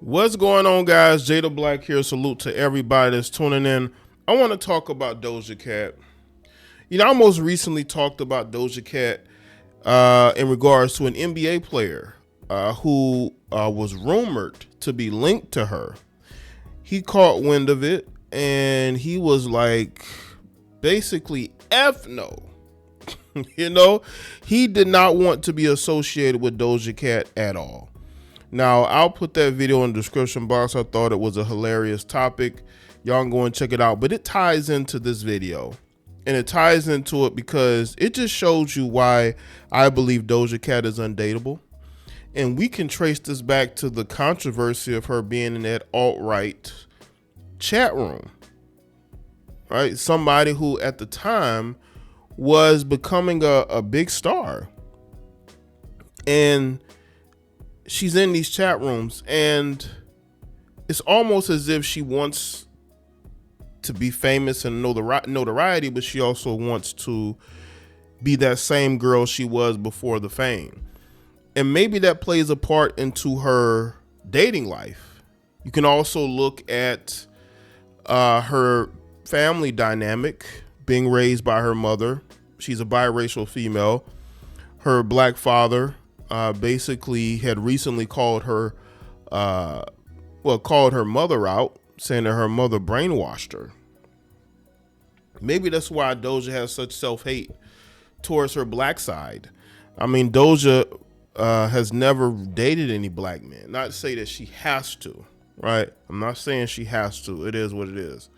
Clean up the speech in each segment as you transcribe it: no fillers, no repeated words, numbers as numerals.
What's going on, guys? Jada Black here. Salute to everybody that's tuning in. I want to talk about Doja Cat. I most recently talked about Doja Cat in regards to an NBA player who was rumored to be linked to her. He caught wind of it and he was like, basically, F no. He did not want to be associated with Doja Cat at all. Now, I'll put that video in the description box. I thought it was a hilarious topic. Y'all can go and check it out. But it ties into this video. And it ties into it because it just shows you why I believe Doja Cat is undateable. And we can trace this back to the controversy of her being in that alt-right chat room. Right? Somebody who at the time was becoming a big star. And she's in these chat rooms and it's almost as if she wants to be famous and notoriety, but she also wants to be that same girl she was before the fame. And maybe that plays a part into her dating life. You can also look at her family dynamic, being raised by her mother. She's a biracial female. Her black father basically had recently called her mother out, saying that her mother brainwashed her. Maybe that's why Doja has such self-hate towards her black side. I mean, Doja has never dated any black men. Not to say that she has to, right? I'm not saying she has to. It is what it is.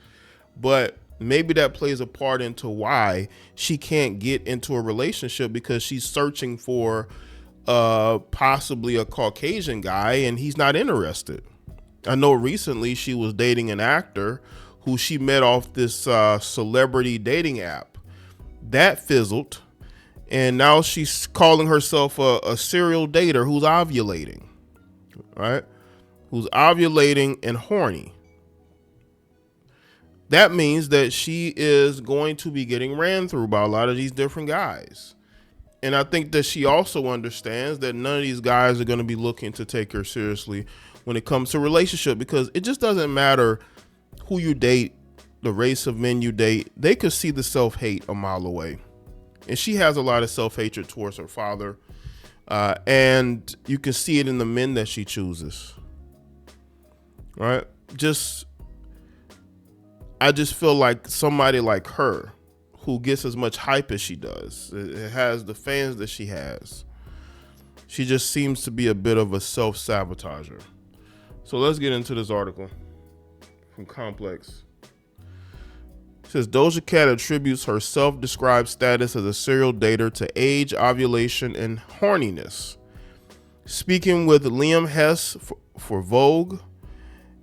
But maybe that plays a part into why she can't get into a relationship, because she's searching for possibly a Caucasian guy and he's not interested. I know recently she was dating an actor who she met off this celebrity dating app. That fizzled, and now she's calling herself a serial dater who's ovulating, right? Who's ovulating and horny. That means that she is going to be getting ran through by a lot of these different guys. And I think that she also understands that none of these guys are going to be looking to take her seriously when it comes to relationship, because it just doesn't matter who you date, the race of men you date. They could see the self-hate a mile away. And she has a lot of self-hatred towards her father. And you can see it in the men that she chooses. Right? I just feel like somebody like her, who gets as much hype as she does, it has the fans that she has, she just seems to be a bit of a self-sabotager. So let's get into this article from Complex. It says Doja Cat attributes her self-described status as a serial dater to age, ovulation, and horniness. Speaking with Liam Hess for Vogue,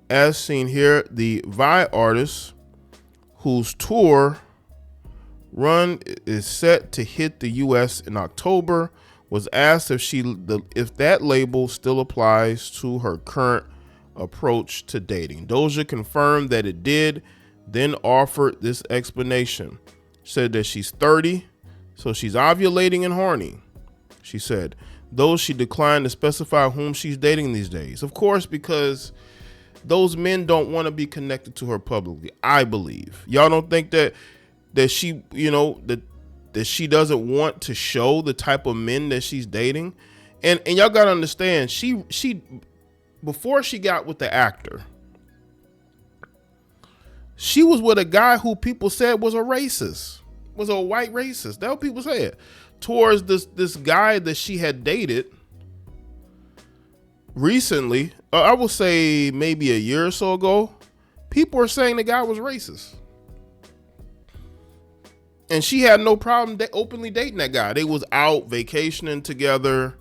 as seen here, the Vi artist, whose tour run is set to hit the U.S. in October, was asked if that label still applies to her current approach to dating. Doja confirmed that it did, then offered this explanation. Said that she's 30, so she's ovulating and horny. She said, though she declined to specify whom she's dating these days. Of course, because those men don't want to be connected to her publicly, I believe. Y'all don't think that she, that she doesn't want to show the type of men that she's dating? And y'all gotta understand, she before she got with the actor, she was with a guy who people said was a racist, was a white racist. That's what people said towards this guy that she had dated recently. I would say maybe a year or so ago. People were saying the guy was racist. And she had no problem openly dating that guy. They was out vacationing together.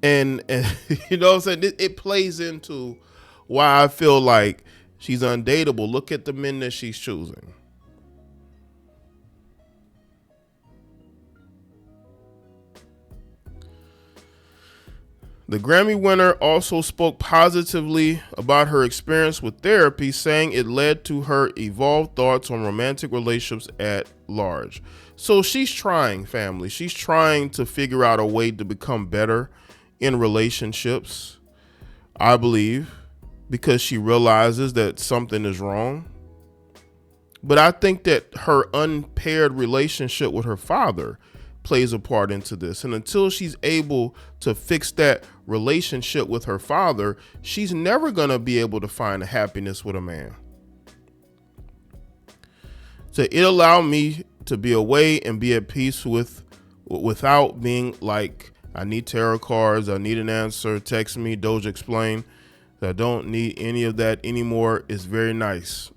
And you know what I'm saying? It plays into why I feel like she's undateable. Look at the men that she's choosing. The Grammy winner also spoke positively about her experience with therapy, saying it led to her evolved thoughts on romantic relationships at large. So she's trying, family. She's trying to figure out a way to become better in relationships, I believe, because she realizes that something is wrong. But I think that her unpaired relationship with her father plays a part into this. And until she's able to fix that relationship with her father, she's never going to be able to find happiness with a man. So it allowed me to be away and be at peace without being like, I need tarot cards, I need an answer, text me, Doja explain. I don't need any of that anymore. It's very nice.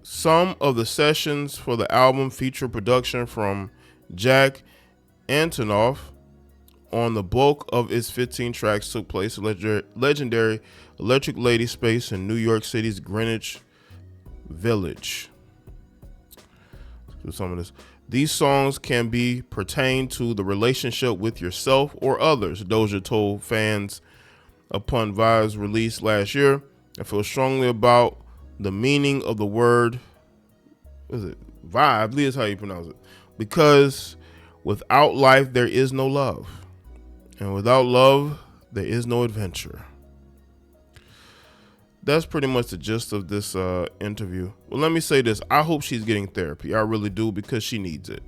Some of the sessions for the album feature production from Jack Antonoff. On the bulk of its 15 tracks took place at legendary Electric Lady Space in New York City's Greenwich Village. Let's do some of this. These songs can be pertain to the relationship with yourself or others, Doja told fans upon Vibe's release last year. I feel strongly about the meaning of the word, what is it? Vibe, I believe is how you pronounce it. Because without life, there is no love. And without love, there is no adventure. That's pretty much the gist of this interview. Well, let me say this. I hope she's getting therapy. I really do, because she needs it.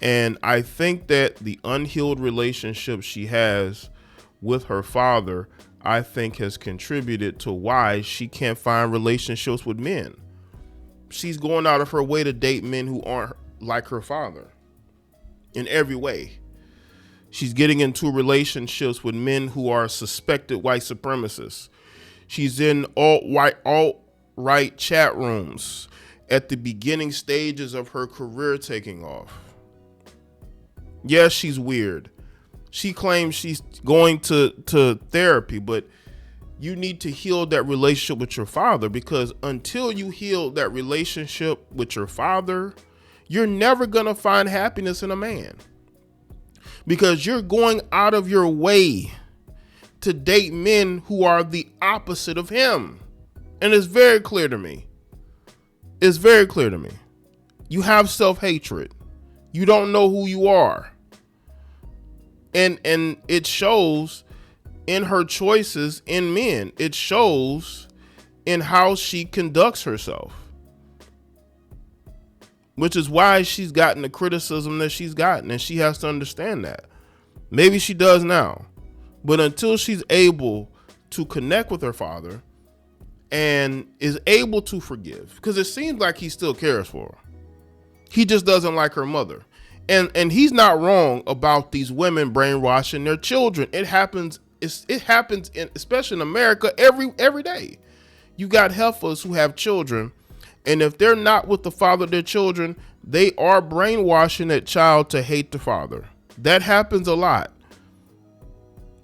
And I think that the unhealed relationship she has with her father, I think has contributed to why she can't find relationships with men. She's going out of her way to date men who aren't like her father in every way. She's getting into relationships with men who are suspected white supremacists. She's in alt-right chat rooms at the beginning stages of her career taking off. Yes, she's weird. She claims she's going to therapy, but you need to heal that relationship with your father, because until you heal that relationship with your father, you're never going to find happiness in a man, because you're going out of your way to date men who are the opposite of him. And it's very clear to me. It's very clear to me. You have self-hatred. You don't know who you are. And it shows in her choices in men. It shows in how she conducts herself. Which is why she's gotten the criticism that she's gotten, and she has to understand that. Maybe she does now. But until she's able to connect with her father and is able to forgive, because it seems like he still cares for her. He just doesn't like her mother. And he's not wrong about these women brainwashing their children. It happens especially in America every day. You got heifers who have children, and if they're not with the father of their children, they are brainwashing that child to hate the father. That happens a lot.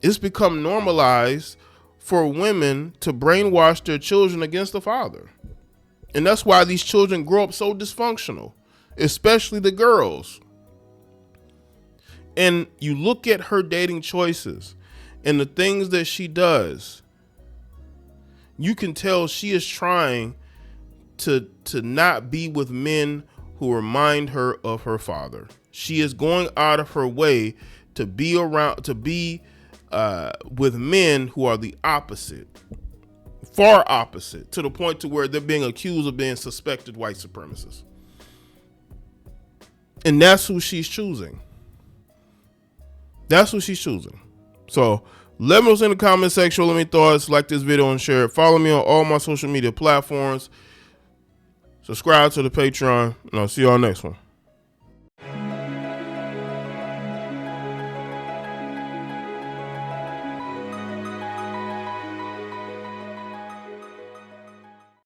It's become normalized for women to brainwash their children against the father. And that's why these children grow up so dysfunctional, especially the girls. And you look at her dating choices and the things that she does, you can tell she is trying to not be with men who remind her of her father. She is going out of her way to be with men who are the opposite, far opposite, to the point to where they're being accused of being suspected white supremacists. And that's who she's choosing. That's who she's choosing. So let me know in the comment section. Let me thoughts, like this video and share it. Follow me on all my social media platforms. Subscribe to the Patreon, and I'll see y'all next one.